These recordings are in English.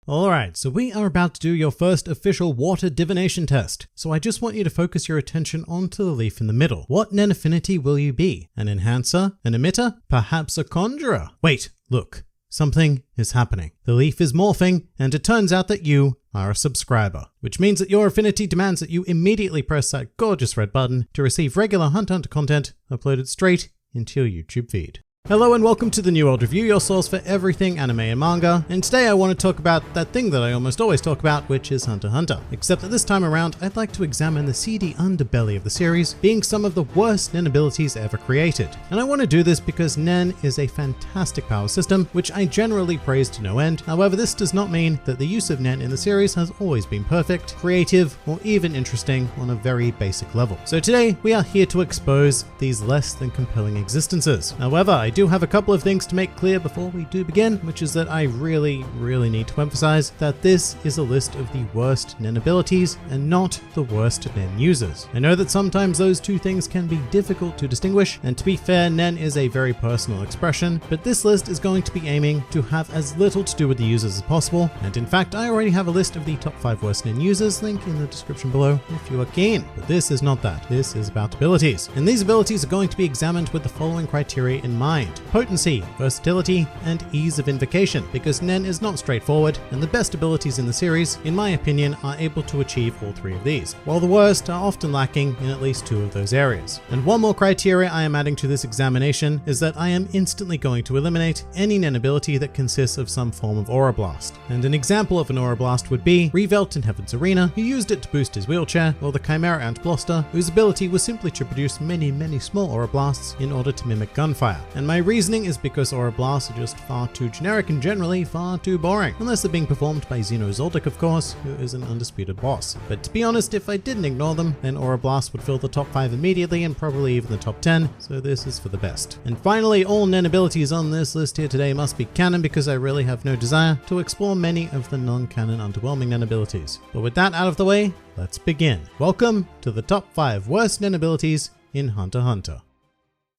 Alright, so we are about to do your first official water divination test. So I just want you to focus your attention onto the leaf in the middle. What Nen affinity will you be? An enhancer? An emitter? Perhaps a conjurer? Wait, look. Something is happening. The leaf is morphing, and it turns out that you are a subscriber, which means that your affinity demands that you immediately press that gorgeous red button to receive regular Hunter x Hunter content uploaded straight into your YouTube feed. Hello and welcome to the NewWorldReview, your source for everything anime and manga, and today I want to talk about that thing that I almost always talk about, which is Hunter x Hunter. Except that this time around, I'd like to examine the seedy underbelly of the series, being some of the worst Nen abilities ever created. And I want to do this because Nen is a fantastic power system, which I generally praise to no end. However, this does not mean that the use of Nen in the series has always been perfect, creative, or even interesting on a very basic level. So today, we are here to expose these less than compelling existences. However, I do have a couple of things to make clear before we do begin, which is that I really need to emphasize that this is a list of the worst Nen abilities and not the worst Nen users. I know that sometimes those two things can be difficult to distinguish, and to be fair, Nen is a very personal expression, but this list is going to be aiming to have as little to do with the users as possible, and in fact, I already have a list of the top 5 worst Nen users, link in the description below if you are keen. But this is not that. This is about abilities. And these abilities are going to be examined with the following criteria in mind: potency, versatility, and ease of invocation, because Nen is not straightforward, and the best abilities in the series, in my opinion, are able to achieve all 3 of these, while the worst are often lacking in at least 2 of those areas. And one more criteria I am adding to this examination is that I am instantly going to eliminate any Nen ability that consists of some form of Aura Blast. And an example of an Aura Blast would be Revolt in Heaven's Arena, who used it to boost his wheelchair, or the Chimera Ant Blaster, whose ability was simply to produce many small Aura Blasts in order to mimic gunfire. And my reasoning is because Aura Blasts are just far too generic and generally far too boring, unless they're being performed by Xeno Zoldyck, of course, who is an undisputed boss. But to be honest, if I didn't ignore them, then Aura Blast would fill the top 5 immediately and probably even the top 10, so this is for the best. And finally, all Nen abilities on this list here today must be canon, because I really have no desire to explore many of the non-canon underwhelming Nen abilities. But with that out of the way, let's begin. Welcome to the top 5 worst Nen abilities in Hunter x Hunter.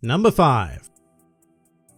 Number 5.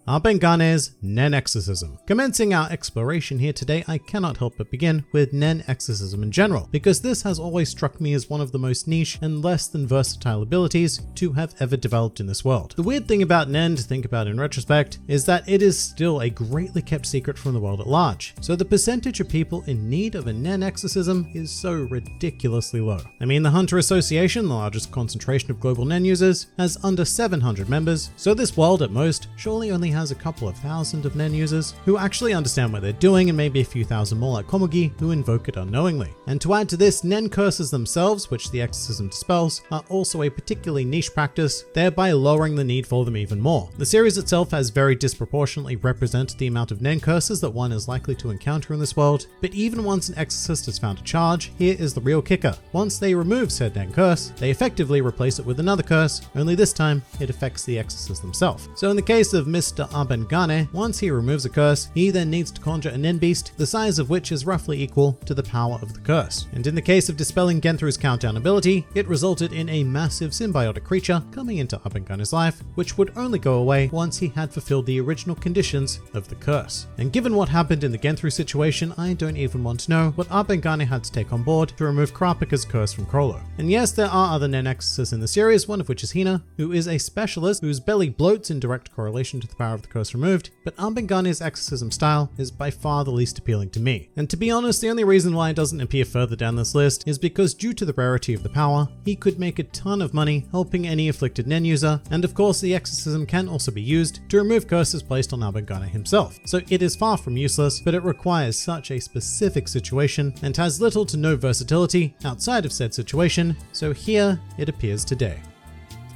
Ambereddraws' Nen Exorcism. Commencing our exploration here today, I cannot help but begin with Nen Exorcism in general, because this has always struck me as one of the most niche and less than versatile abilities to have ever developed in this world. The weird thing about Nen to think about in retrospect is that it is still a greatly kept secret from the world at large, so the percentage of people in need of a Nen Exorcism is so ridiculously low. I mean, the Hunter Association, the largest concentration of global Nen users, has under 700 members, so this world at most surely only has a couple of thousand of Nen users who actually understand what they're doing, and maybe a few thousand more like Komugi who invoke it unknowingly. And to add to this, Nen curses themselves, which the exorcism dispels, are also a particularly niche practice, thereby lowering the need for them even more. The series itself has very disproportionately represented the amount of Nen curses that one is likely to encounter in this world, but even once an exorcist has found a charge, here is the real kicker. Once they remove said Nen curse, they effectively replace it with another curse, only this time it affects the exorcist themselves. So in the case of Mr. Ambereddraws, once he removes a curse, he then needs to conjure a Nen beast, the size of which is roughly equal to the power of the curse. And in the case of dispelling Genthru's countdown ability, it resulted in a massive symbiotic creature coming into Ambereddraws' life, which would only go away once he had fulfilled the original conditions of the curse. And given what happened in the Genthru situation, I don't even want to know what Ambereddraws had to take on board to remove Krapika's curse from Krollo. And yes, there are other Nen exorcists in the series, one of which is Hina, who is a specialist whose belly bloats in direct correlation to the power of the curse removed, but Ambereddraws' exorcism style is by far the least appealing to me. And to be honest, the only reason why it doesn't appear further down this list is because due to the rarity of the power, he could make a ton of money helping any afflicted Nen user, and of course the exorcism can also be used to remove curses placed on Ambereddraws himself. So it is far from useless, but it requires such a specific situation and has little to no versatility outside of said situation, so here it appears today.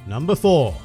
Number 4.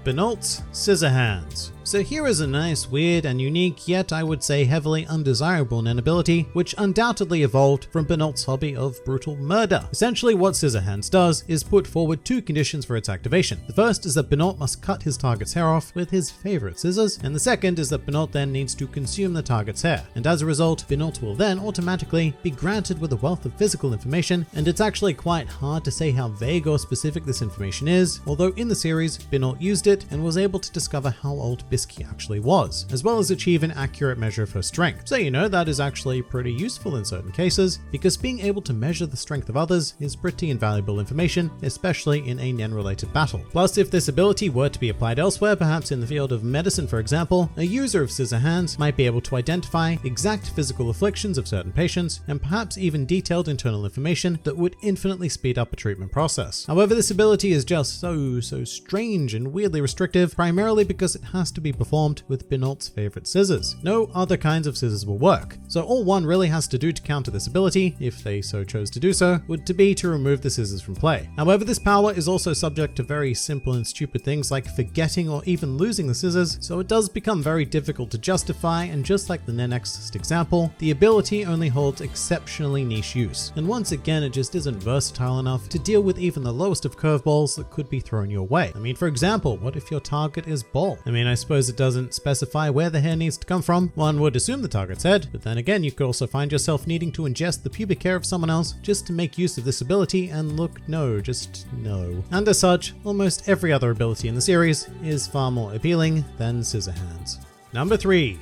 Benoult's Scissor Hands. So here is a nice, weird, and unique, yet I would say heavily undesirable Nen ability, which undoubtedly evolved from Benoult's hobby of brutal murder. Essentially what Scissor Hands does is put forward 2 conditions for its activation. The first is that Benoult must cut his target's hair off with his favorite scissors, and the second is that Benoult then needs to consume the target's hair. And as a result, Benoult will then automatically be granted with a wealth of physical information, and it's actually quite hard to say how vague or specific this information is, although in the series, Benoult used it and was able to discover how old Bisky actually was, as well as achieve an accurate measure of her strength. So that is actually pretty useful in certain cases, because being able to measure the strength of others is pretty invaluable information, especially in a Nen-related battle. Plus, if this ability were to be applied elsewhere, perhaps in the field of medicine for example, a user of scissor hands might be able to identify exact physical afflictions of certain patients, and perhaps even detailed internal information that would infinitely speed up a treatment process. However, this ability is just so strange and weirdly restrictive, primarily because it has to be performed with Binault's favorite scissors. No other kinds of scissors will work. So all one really has to do to counter this ability, if they so chose to do so, would be to remove the scissors from play. However, this power is also subject to very simple and stupid things like forgetting or even losing the scissors, so it does become very difficult to justify, and just like the Nen Exorcist example, the ability only holds exceptionally niche use. And once again, it just isn't versatile enough to deal with even the lowest of curveballs that could be thrown your way. For example, what if your target is bald? I suppose it doesn't specify where the hair needs to come from. One would assume the target's head, but then again, you could also find yourself needing to ingest the pubic hair of someone else just to make use of this ability, and look, no, just no. And as such, almost every other ability in the series is far more appealing than scissor hands. Number 3.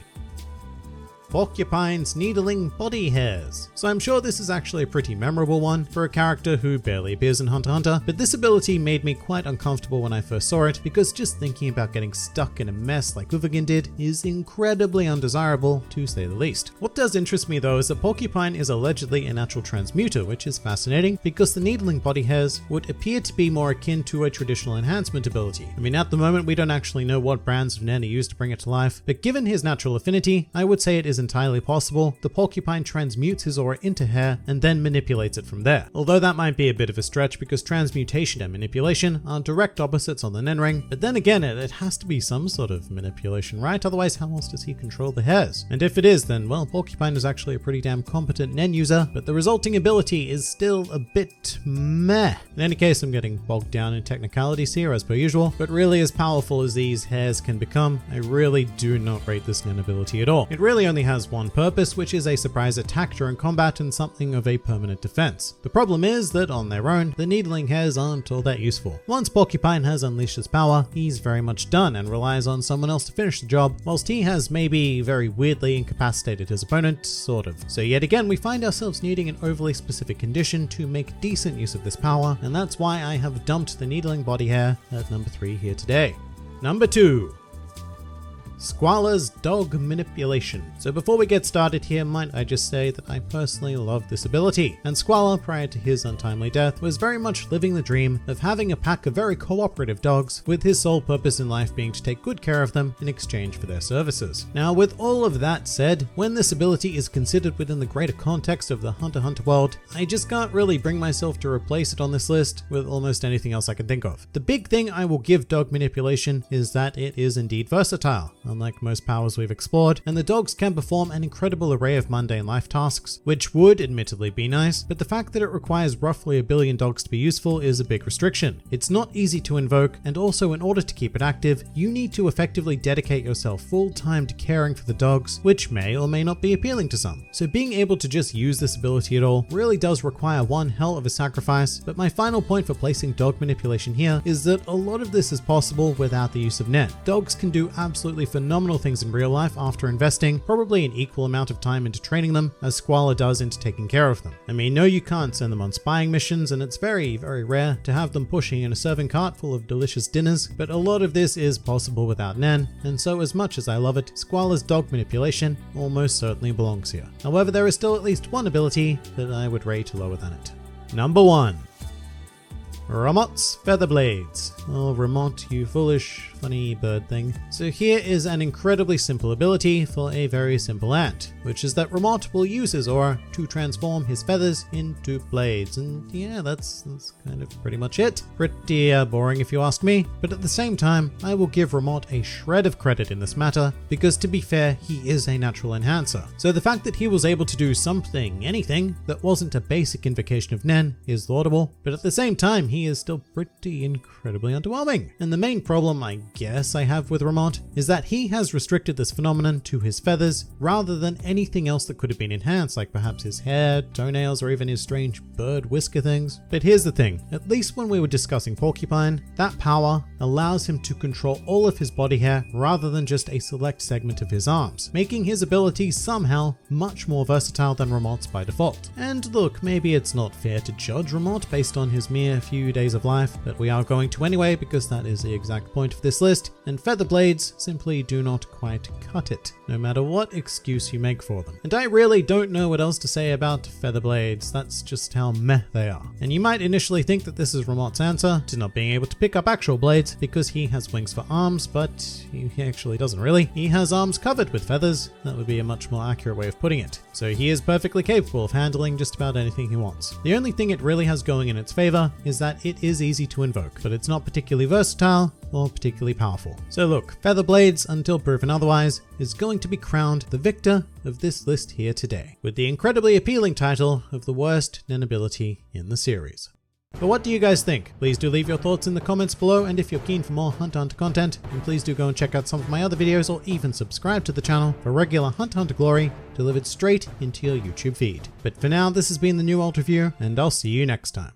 Porcupines needling body hairs. So I'm sure this is actually a pretty memorable one for a character who barely appears in Hunter x Hunter, but this ability made me quite uncomfortable when I first saw it, because just thinking about getting stuck in a mess like Uvagin did is incredibly undesirable, to say the least. What does interest me though is that Porcupine is allegedly a natural transmuter, which is fascinating because the needling body hairs would appear to be more akin to a traditional enhancement ability. At the moment we don't actually know what brands of Nen are used to bring it to life, but given his natural affinity, I would say it is entirely possible the Porcupine transmutes his aura into hair and then manipulates it from there. Although that might be a bit of a stretch because transmutation and manipulation are direct opposites on the Nen ring, but then again it has to be some sort of manipulation, right? Otherwise how else does he control the hairs? And if it is, then well, Porcupine is actually a pretty damn competent Nen user, but the resulting ability is still a bit meh. In any case, I'm getting bogged down in technicalities here as per usual, but really as powerful as these hairs can become, I really do not rate this Nen ability at all. It really only has one purpose, which is a surprise attack during combat and something of a permanent defense. The problem is that on their own, the needling hairs aren't all that useful. Once Porcupine has unleashed his power, he's very much done and relies on someone else to finish the job, whilst he has maybe very weirdly incapacitated his opponent, sort of. So yet again, we find ourselves needing an overly specific condition to make decent use of this power, and that's why I have dumped the needling body hair at number 3 here today. Number 2. Squalus dog manipulation. So before we get started here, might I just say that I personally love this ability, and Squala, prior to his untimely death, was very much living the dream of having a pack of very cooperative dogs, with his sole purpose in life being to take good care of them in exchange for their services. Now, with all of that said, when this ability is considered within the greater context of the Hunter x Hunter world, I just can't really bring myself to replace it on this list with almost anything else I can think of. The big thing I will give dog manipulation is that it is indeed versatile, unlike most powers we've explored, and the dogs can perform an incredible array of mundane life tasks, which would admittedly be nice, but the fact that it requires roughly 1 billion dogs to be useful is a big restriction. It's not easy to invoke, and also in order to keep it active, you need to effectively dedicate yourself full time to caring for the dogs, which may or may not be appealing to some. So being able to just use this ability at all really does require one hell of a sacrifice, but my final point for placing dog manipulation here is that a lot of this is possible without the use of Nen. Dogs can do absolutely phenomenal things in real life after investing probably an equal amount of time into training them as Squala does into taking care of them. I mean, no, you can't send them on spying missions, and it's very, very rare to have them pushing in a serving cart full of delicious dinners, but a lot of this is possible without Nen, and so as much as I love it, Squala's dog manipulation almost certainly belongs here. However, there is still at least one ability that I would rate lower than it. Number 1. Ramot's Feather Blades. Oh, Ramot, you foolish, funny bird thing. So here is an incredibly simple ability for a very simple ant, which is that Ramot will use his aura to transform his feathers into blades. And yeah, that's kind of pretty much it. Pretty boring if you ask me, but at the same time, I will give Ramot a shred of credit in this matter, because to be fair, he is a natural enhancer. So the fact that he was able to do something, anything, that wasn't a basic invocation of Nen is laudable, but at the same time, he is still pretty incredibly underwhelming. And the main problem, I guess I have with Ramot is that he has restricted this phenomenon to his feathers rather than anything else that could have been enhanced, like perhaps his hair, toenails, or even his strange bird whisker things. But here's the thing, at least when we were discussing Porcupine, that power allows him to control all of his body hair rather than just a select segment of his arms, making his abilities somehow much more versatile than Ramot's by default. And look, maybe it's not fair to judge Ramot based on his mere few days of life, but we are going to anyway because that is the exact point of this list, and feather blades simply do not quite cut it, no matter what excuse you make for them. And I really don't know what else to say about feather blades, that's just how meh they are. And you might initially think that this is Ramot's answer to not being able to pick up actual blades because he has wings for arms, but he actually doesn't really. He has arms covered with feathers, that would be a much more accurate way of putting it. So he is perfectly capable of handling just about anything he wants. The only thing it really has going in its favor is that it is easy to invoke, but it's not particularly versatile or particularly powerful. So look, feather blades, until proven otherwise, is going to be crowned the victor of this list here today, with the incredibly appealing title of the worst Nen ability in the series. But what do you guys think? Please do leave your thoughts in the comments below, and if you're keen for more Hunt Hunter content, then please do go and check out some of my other videos or even subscribe to the channel for regular Hunt Hunter glory delivered straight into your YouTube feed. But for now, this has been the New World Review, and I'll see you next time.